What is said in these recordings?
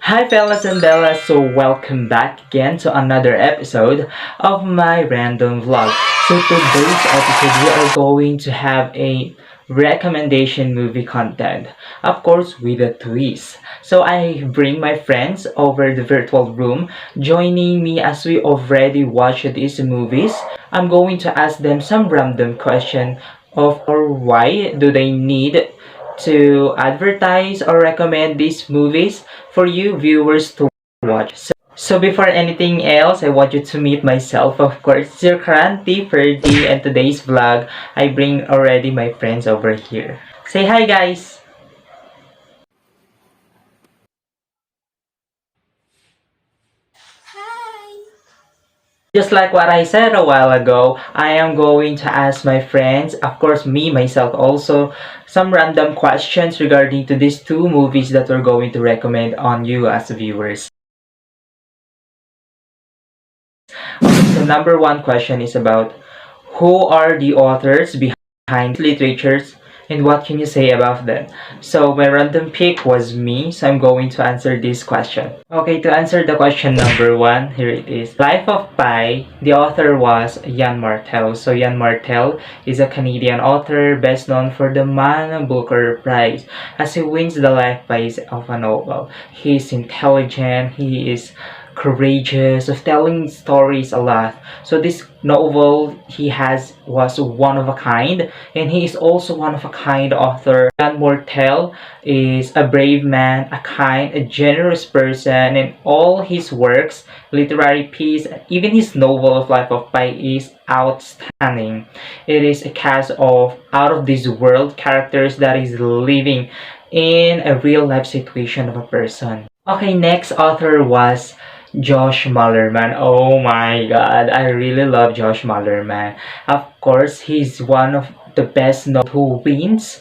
Hi fellas and bellas, so welcome back again to another episode of my random vlog. So today's episode we are going to have a recommendation movie content. Of course with a twist. So I bring my friends over the virtual room joining me as we already watch these movies. I'm going to ask them some random question of or why do they need to advertise or recommend these movies for you viewers to watch. So before anything else, I want you to meet myself. Of course, it's your Kranti, Ferdy, and today's vlog, I bring already my friends over here. Say hi, guys! Hi! Just like what I said a while ago, I am going to ask my friends, of course me, myself also, some random questions regarding to these two movies that we're going to recommend on you as viewers. Okay, so number one question is about who are the authors behind literatures and what can you say about them? So my random pick was me, so I'm going to answer this question. Okay, to answer the question number one, here it is. Life of Pi, the author was Jan Martel. So Jan Martel is a Canadian author best known for the Man Booker Prize as he wins the Life Prize of a novel. He is intelligent, he is courageous, of telling stories a lot. So this novel he has was one of a kind, and he is also one of a kind author. Jan Mortel is a brave man, a kind, a generous person, and all his works, literary piece, even his novel of Life of Pi is outstanding. It is a cast of out of this world characters that is living in a real life situation of a person. Okay, next author was Josh Mullerman. Oh my god, I really love Josh Mullerman. Of course, he's one of the best known who wins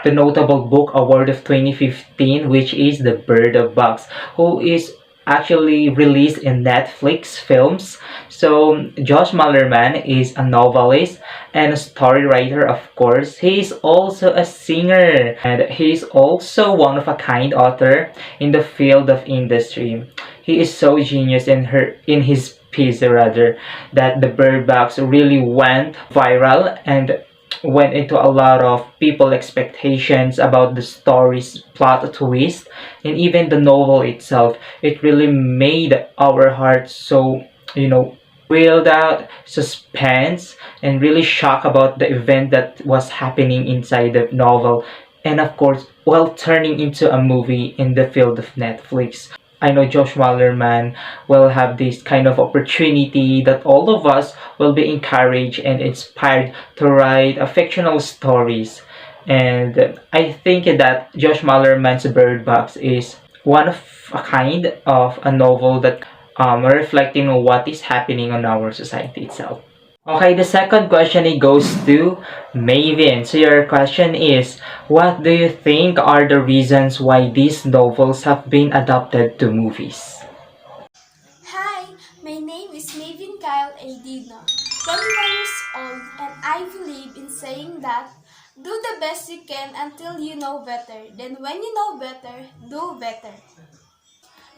the Notable Book Award of 2015, which is The Bird of Box, who is actually released in Netflix films. So Josh Mullerman is a novelist and a story writer, of course. He is also a singer and he is also one of a kind author in the field of industry. He is so genius in his piece rather that the Bird Box really went viral and went into a lot of people expectations about the story's plot twist and even the novel itself. It really made our hearts so, thrilled out, suspense, and really shocked about the event that was happening inside the novel. And of course, while turning into a movie in the field of Netflix. I know Josh Mullerman will have this kind of opportunity that all of us will be encouraged and inspired to write fictional stories. And I think that Josh Mullerman's Bird Box is one of a kind of a novel that reflecting on what is happening on our society itself. Okay, the second question it goes to Mayvin. So your question is, what do you think are the reasons why these novels have been adapted to movies? Hi, my name is Mayvin Kyle A. Digno, 21 years old, and I believe in saying that do the best you can until you know better. Then when you know better, do better.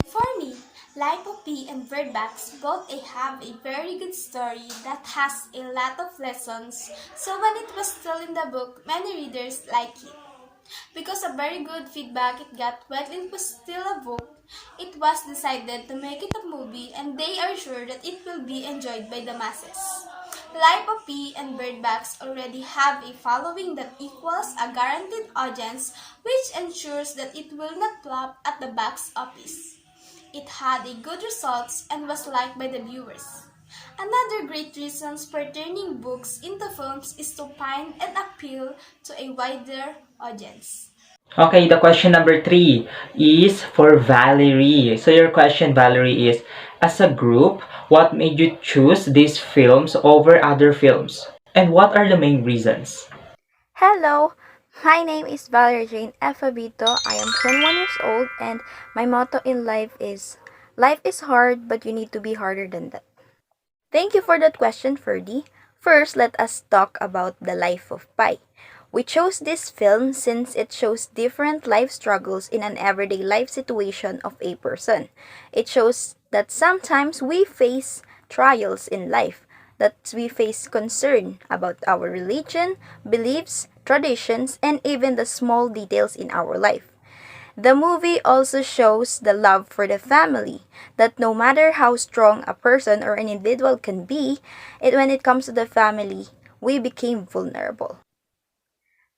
For me, Life of P and Birdbacks both have a very good story that has a lot of lessons, so when it was still in the book, many readers like it. Because of very good feedback it got while it was still a book, it was decided to make it a movie and they are sure that it will be enjoyed by the masses. Life of P and Birdbacks already have a following that equals a guaranteed audience which ensures that it will not flop at the box office. It had a good results and was liked by the viewers. Another great reason for turning books into films is to find and appeal to a wider audience. Okay, the question number three is for Valerie. So your question, Valerie, is as a group, what made you choose these films over other films? And what are the main reasons? Hello, my name is Valerie Jayne Fabito. I am 21 years old and my motto in life is hard but you need to be harder than that. Thank you for that question, Ferdy. First, let us talk about the life of Pi. We chose this film since it shows different life struggles in an everyday life situation of a person. It shows that sometimes we face trials in life, that we face concern about our religion, beliefs, traditions, and even the small details in our life. The movie also shows the love for the family, that no matter how strong a person or an individual can be, when it comes to the family, we became vulnerable.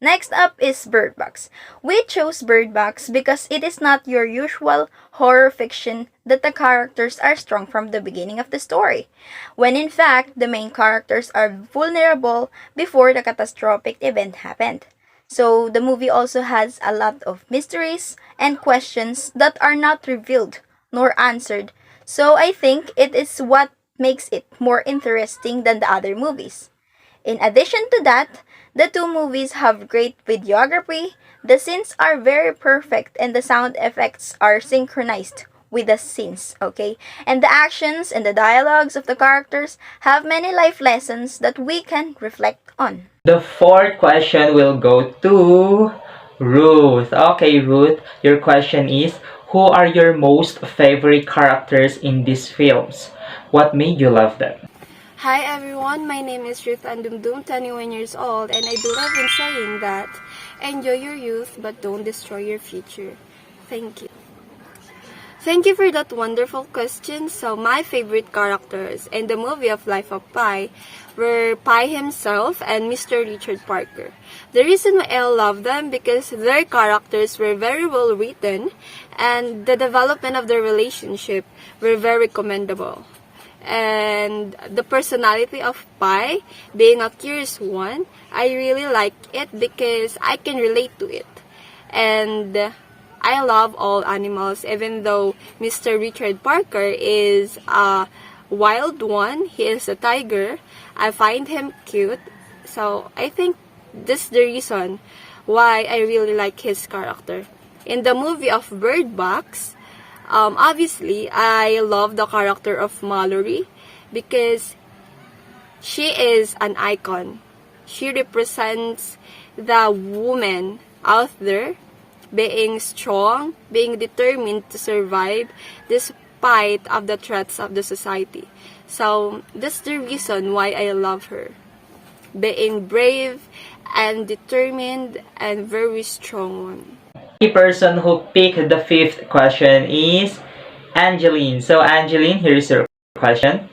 Next up is Bird Box. We chose Bird Box because it is not your usual horror fiction that the characters are strong from the beginning of the story, when in fact the main characters are vulnerable before the catastrophic event happened. So the movie also has a lot of mysteries and questions that are not revealed nor answered. So I think it is what makes it more interesting than the other movies. In addition to that, the two movies have great videography, the scenes are very perfect, and the sound effects are synchronized with the scenes, okay? And the actions and the dialogues of the characters have many life lessons that we can reflect on. The fourth question will go to Ruth. Okay, Ruth, your question is, who are your most favorite characters in these films? What made you love them? Hi everyone, my name is Ruth and Dumdum, 21 years old, and I believe in saying that enjoy your youth but don't destroy your future. Thank you. Thank you for that wonderful question. So my favorite characters in the movie of Life of Pi were Pi himself and Mr. Richard Parker. The reason why I love them because their characters were very well written and the development of their relationship were very commendable. And the personality of Pi, being a curious one, I really like it because I can relate to it. And I love all animals, even though Mr. Richard Parker is a wild one. He is a tiger. I find him cute. So I think this is the reason why I really like his character. In the movie of Bird Box, obviously, I love the character of Mallory because she is an icon. She represents the woman out there being strong, being determined to survive despite of the threats of the society. So that's the reason why I love her. Being brave and determined and very strong one. The person who picked the fifth question is Angelyn. So Angelyn, here is your question.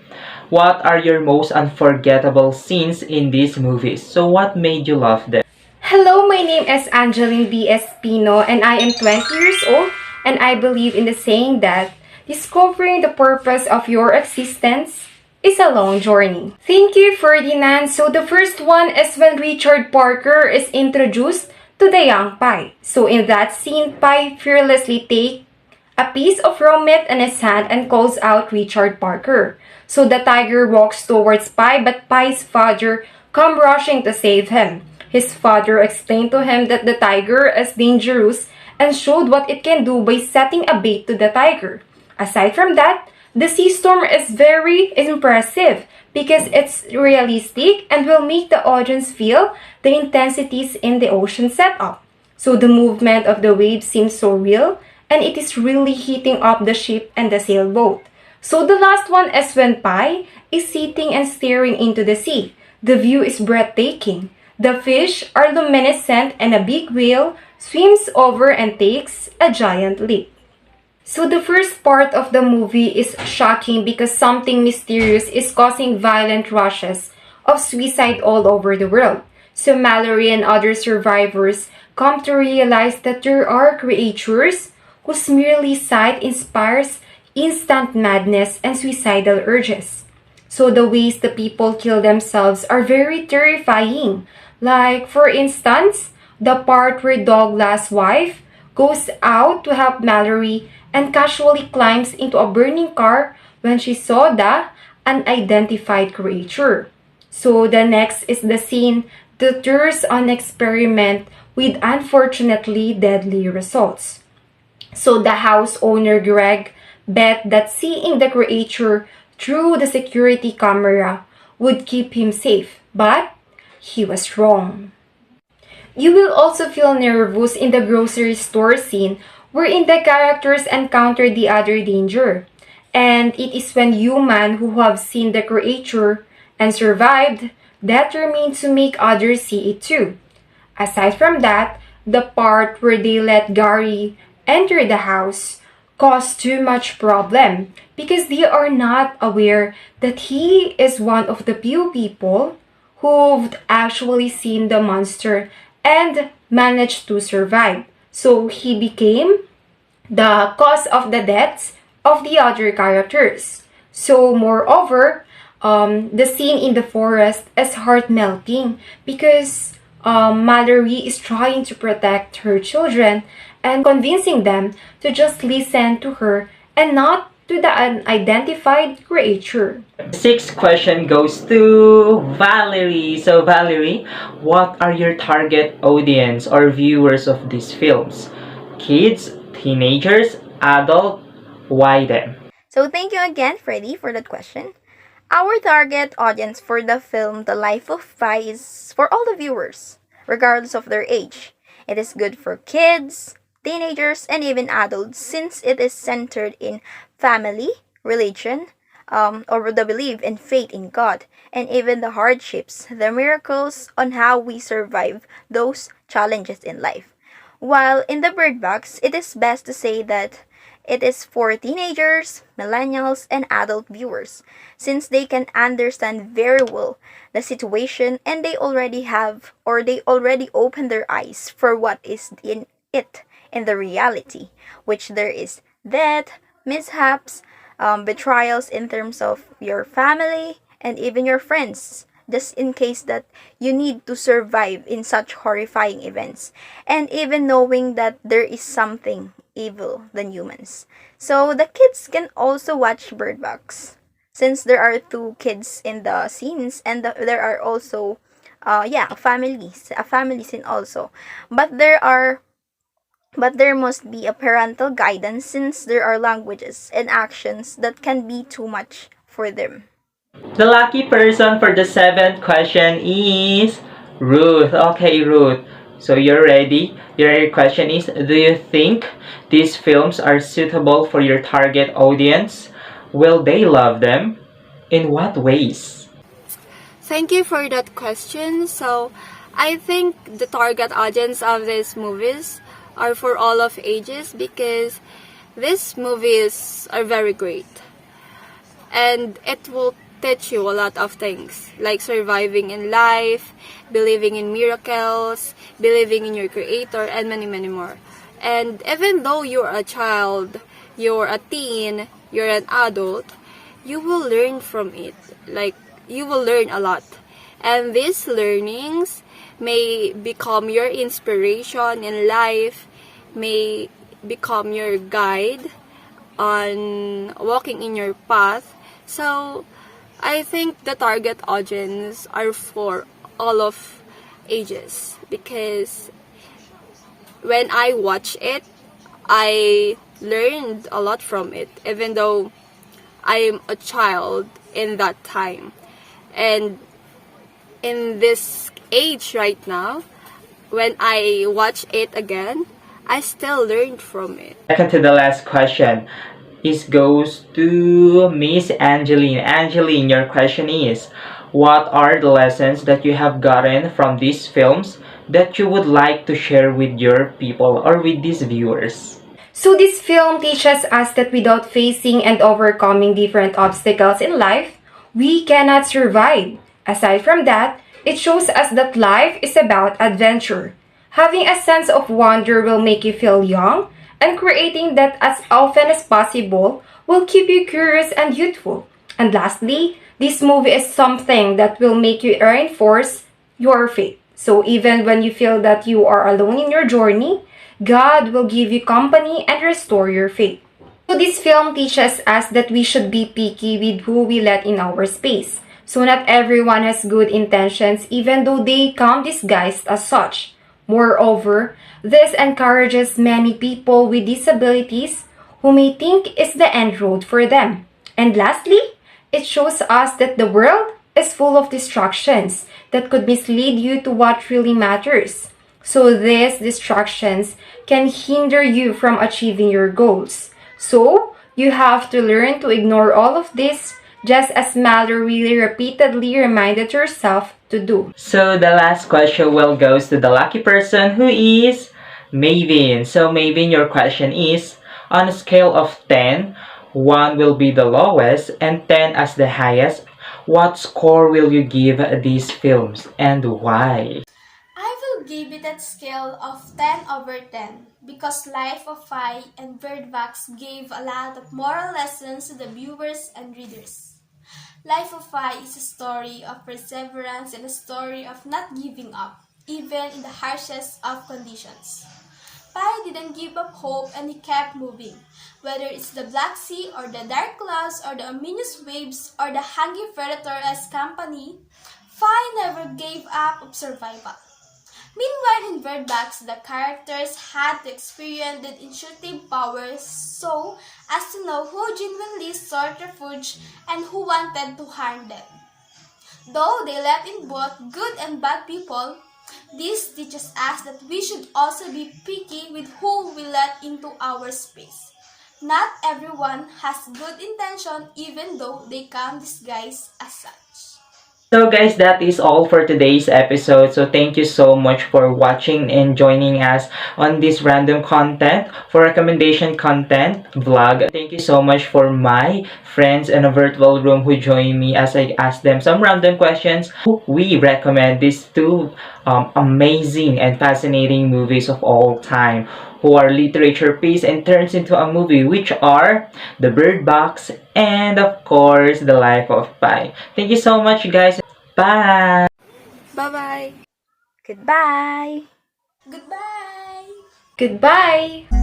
What are your most unforgettable scenes in these movies? So what made you love them? Hello, my name is Angelyn B. Espino and I am 20 years old and I believe in the saying that discovering the purpose of your existence is a long journey. Thank you, Ferdinand. So the first one is when Richard Parker is introduced to the young Pi. So in that scene, Pi fearlessly takes a piece of raw meat in his hand and calls out Richard Parker. So the tiger walks towards Pi, but Pi's father comes rushing to save him. His father explained to him that the tiger is dangerous and showed what it can do by setting a bait to the tiger. Aside from that, the sea storm is very impressive because it's realistic and will make the audience feel the intensities in the ocean setup. So the movement of the waves seems so real and it is really heating up the ship and the sailboat. So the last one is when Pi is sitting and staring into the sea. The view is breathtaking. The fish are luminescent and a big whale swims over and takes a giant leap. So the first part of the movie is shocking because something mysterious is causing violent rushes of suicide all over the world. So Mallory and other survivors come to realize that there are creatures whose merely sight inspires instant madness and suicidal urges. So the ways the people kill themselves are very terrifying. Like, for instance, the part where Douglas' wife goes out to help Mallory and casually climbs into a burning car when she saw the unidentified creature. So the next is the scene that turns on experiment with unfortunately deadly results. So the house owner Greg bet that seeing the creature through the security camera would keep him safe, but he was wrong. You will also feel nervous in the grocery store scene wherein the characters encounter the other danger. And it is when humans who have seen the creature and survived determined to make others see it too. Aside from that, the part where they let Gary enter the house caused too much problem because they are not aware that he is one of the few people who've actually seen the monster and managed to survive. So he became the cause of the deaths of the other characters. So moreover, the scene in the forest is heart melting because Mallory is trying to protect her children and convincing them to just listen to her and not to the unidentified creature. Sixth question goes to Valerie. So Valerie, what are your target audience or viewers of these films? Kids, teenagers, adult? Why them? So thank you again, Freddy, for that question. Our target audience for the film The Life of Pi is for all the viewers, regardless of their age. It is good for kids, teenagers, and even adults since it is centered in family, religion, or the belief and faith in God, and even the hardships, the miracles on how we survive those challenges in life. While in the Bird Box, it is best to say that it is for teenagers, millennials, and adult viewers, since they can understand very well the situation and they already have or they already open their eyes for what is in it in the reality, which there is death, mishaps, betrayals in terms of your family and even your friends, just in case that you need to survive in such horrifying events, and even knowing that there is something evil than humans. So the kids can also watch Bird Box since there are two kids in the scenes and there are also a family scene also. But there must be a parental guidance since there are languages and actions that can be too much for them. The lucky person for the seventh question is Ruth. Okay, Ruth. So you're ready? Your question is, do you think these films are suitable for your target audience? Will they love them? In what ways? Thank you for that question. So, I think the target audience of these movies are for all of ages because these movies are very great. And it will teach you a lot of things like surviving in life, believing in miracles, believing in your creator, and many, many more. And even though you're a child, you're a teen, you're an adult, you will learn from it. Like, you will learn a lot. And these learnings may become your inspiration in life, may become your guide on walking in your path. So, I think the target audience are for all of ages because when I watch it, I learned a lot from it, even though I'm a child in that time. And in this age right now, when I watch it again, I still learned from it. Second to the last question goes to Miss Angelyn. Angelyn, your question is, what are the lessons that you have gotten from these films that you would like to share with your people or with these viewers? So this film teaches us that without facing and overcoming different obstacles in life, we cannot survive. Aside from that, it shows us that life is about adventure. Having a sense of wonder will make you feel young, and creating that as often as possible will keep you curious and youthful. And lastly, this movie is something that will make you reinforce your faith. So even when you feel that you are alone in your journey, God will give you company and restore your faith. So this film teaches us that we should be picky with who we let in our space. So not everyone has good intentions even though they come disguised as such. Moreover, this encourages many people with disabilities who may think is the end road for them. And lastly, it shows us that the world is full of distractions that could mislead you to what really matters. So these distractions can hinder you from achieving your goals. So you have to learn to ignore all of this, just as Mallory repeatedly reminded herself to do. So the last question will goes to the lucky person who is Mayvin. So Mayvin, your question is, on a scale of 10, 1 will be the lowest and 10 as the highest. What score will you give these films and why? I will give it a scale of 10 over 10 because Life of Pi and Bird Box gave a lot of moral lessons to the viewers and readers. Life of Pi is a story of perseverance and a story of not giving up, even in the harshest of conditions. Pi didn't give up hope and he kept moving. Whether it's the Black Sea or the dark clouds or the ominous waves or the hungry predator as company, Pi never gave up of survival. Meanwhile, in Bird Box, the characters had to experience the intuitive powers so as to know who genuinely sought refuge and who wanted to harm them. Though they let in both good and bad people, this teaches us that we should also be picky with who we let into our space. Not everyone has good intention even though they come disguised as such. So guys, that is all for today's episode. So thank you so much for watching and joining us on this random content for recommendation content vlog. Thank you so much for my friends in a virtual room who join me as I ask them some random questions. We recommend these two amazing and fascinating movies of all time who are literature piece and turns into a movie, which are The Bird Box and of course The Life of Pi. Thank you so much guys. Bye! Bye-bye. Goodbye! Goodbye! Goodbye!